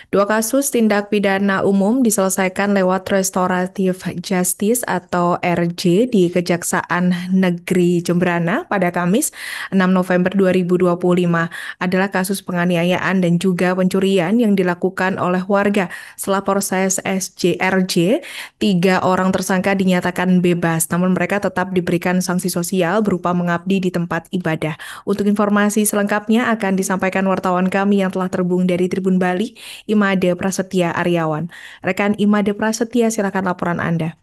Dua kasus tindak pidana umum diselesaikan lewat Restoratif Justice atau RJ di Kejaksaan Negeri Jemberana pada Kamis 6 November 2025 adalah kasus penganiayaan dan juga pencurian yang dilakukan oleh warga. Setelah proses SJRJ, tiga orang tersangka dinyatakan bebas, namun mereka tetap diberikan sanksi sosial berupa mengabdi di tempat ibadah. Untuk informasi selengkapnya akan disampaikan wartawan kami yang telah terhubung dari Tribun Bali, Imade Prasetya Aryawan. Rekan Imade Prasetya, silakan laporan Anda.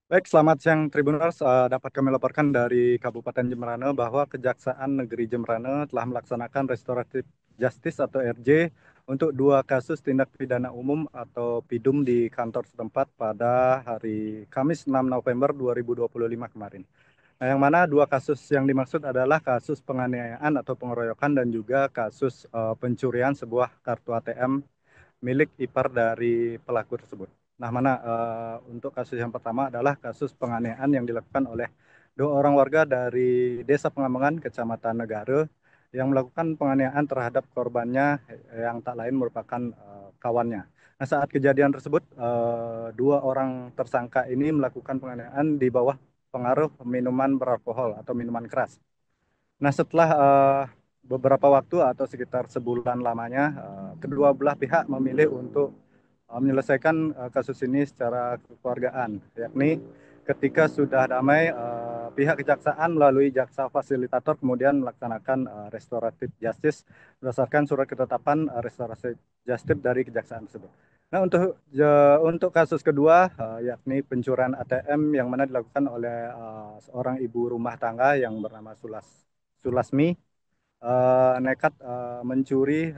Baik, selamat siang Tribuners. Dapat kami laporkan dari Kabupaten Jemberana bahwa Kejaksaan Negeri Jemberana telah melaksanakan Restoratif Justice atau RJ untuk dua kasus tindak pidana umum atau PIDUM di kantor setempat pada hari Kamis 6 November 2025 kemarin. Nah, yang mana dua kasus yang dimaksud adalah kasus penganiayaan atau pengeroyokan dan juga kasus pencurian sebuah kartu ATM milik ipar dari pelaku tersebut. Nah, mana untuk kasus yang pertama adalah kasus penganiayaan yang dilakukan oleh dua orang warga dari Desa Pengambangan, Kecamatan Negara, yang melakukan penganiayaan terhadap korbannya yang tak lain merupakan kawannya. Nah, saat kejadian tersebut, dua orang tersangka ini melakukan penganiayaan di bawah pengaruh minuman beralkohol atau minuman keras. Nah, setelah beberapa waktu atau sekitar sebulan lamanya, kedua belah pihak memilih untuk menyelesaikan kasus ini secara kekeluargaan, yakni ketika sudah damai, pihak kejaksaan melalui jaksa fasilitator kemudian melaksanakan restoratif justice berdasarkan surat ketetapan restoratif justice dari kejaksaan tersebut. Nah, untuk kasus kedua, yakni pencurian ATM yang mana dilakukan oleh seorang ibu rumah tangga yang bernama Sulasmi, nekat mencuri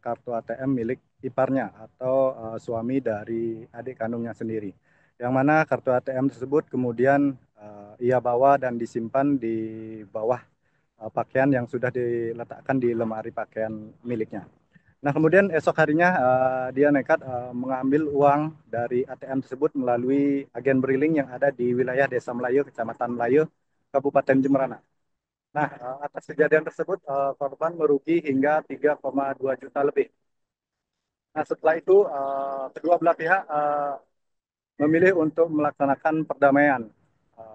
kartu ATM milik iparnya atau suami dari adik kandungnya sendiri. Yang mana kartu ATM tersebut kemudian ia bawa dan disimpan di bawah pakaian yang sudah diletakkan di lemari pakaian miliknya. Nah, kemudian esok harinya dia nekat mengambil uang dari ATM tersebut melalui agen briling yang ada di wilayah Desa Melayu, Kecamatan Melayu, Kabupaten Jemberana. Nah, atas kejadian tersebut, korban merugi hingga 3,2 juta lebih. Nah, setelah itu, kedua belah pihak memilih untuk melaksanakan perdamaian.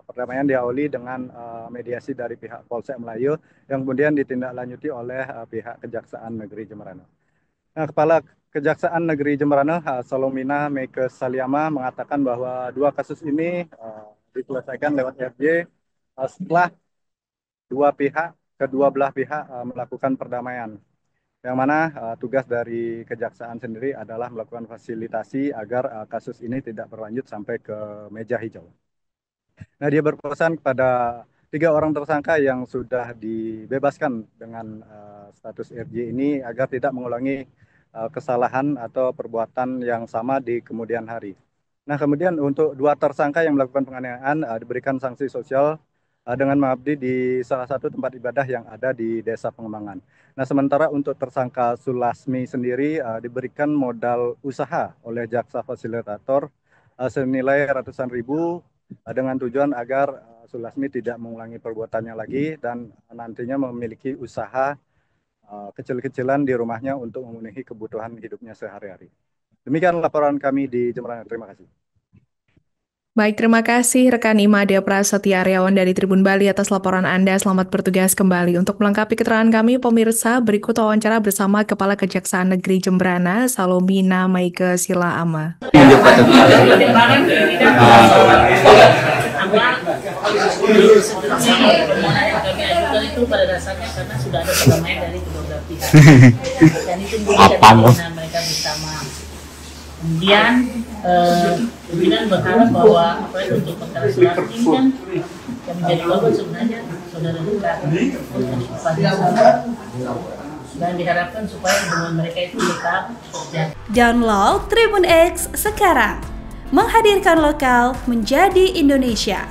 Perdamaian diawali dengan mediasi dari pihak Polsek Melayu yang kemudian ditindaklanjuti oleh pihak Kejaksaan Negeri Jemberana. Nah, Kepala Kejaksaan Negeri Jemberana, Salomina Meike Saliama, mengatakan bahwa dua kasus ini diselesaikan lewat RJ setelah kedua belah pihak melakukan perdamaian. Yang mana tugas dari kejaksaan sendiri adalah melakukan fasilitasi agar kasus ini tidak berlanjut sampai ke meja hijau. Nah, dia berpesan kepada tiga orang tersangka yang sudah dibebaskan dengan status RJ ini agar tidak mengulangi kesalahan atau perbuatan yang sama di kemudian hari. Nah, kemudian untuk dua tersangka yang melakukan penganiayaan diberikan sanksi sosial dengan mengabdi di salah satu tempat ibadah yang ada di Desa Pengembangan. Nah, sementara untuk tersangka Sulasmi sendiri diberikan modal usaha oleh jaksa fasilitator senilai ratusan ribu dengan tujuan agar Sulasmi tidak mengulangi perbuatannya lagi dan nantinya memiliki usaha kecil-kecilan di rumahnya untuk memenuhi kebutuhan hidupnya sehari-hari. Demikian laporan kami di Jemberana. Terima kasih. Baik, terima kasih rekan Imade Prasetya Aryawan dari Tribun Bali atas laporan Anda. Selamat bertugas kembali. Untuk melengkapi keterangan kami, pemirsa, berikut wawancara bersama Kepala Kejaksaan Negeri Jemberana, Salomina Meike Silaama. Itu pada dasarnya karena sudah ada perdamaian dari kedua belah pihak dan itu karena mereka bersama. Kemudian pimpinan berharap bahwa untuk perkara surat ini kan yang menjadi korban sebenarnya saudara dekat dan diharapkan supaya hubungan mereka itu tetap. Download Tribun X sekarang, menghadirkan lokal menjadi Indonesia.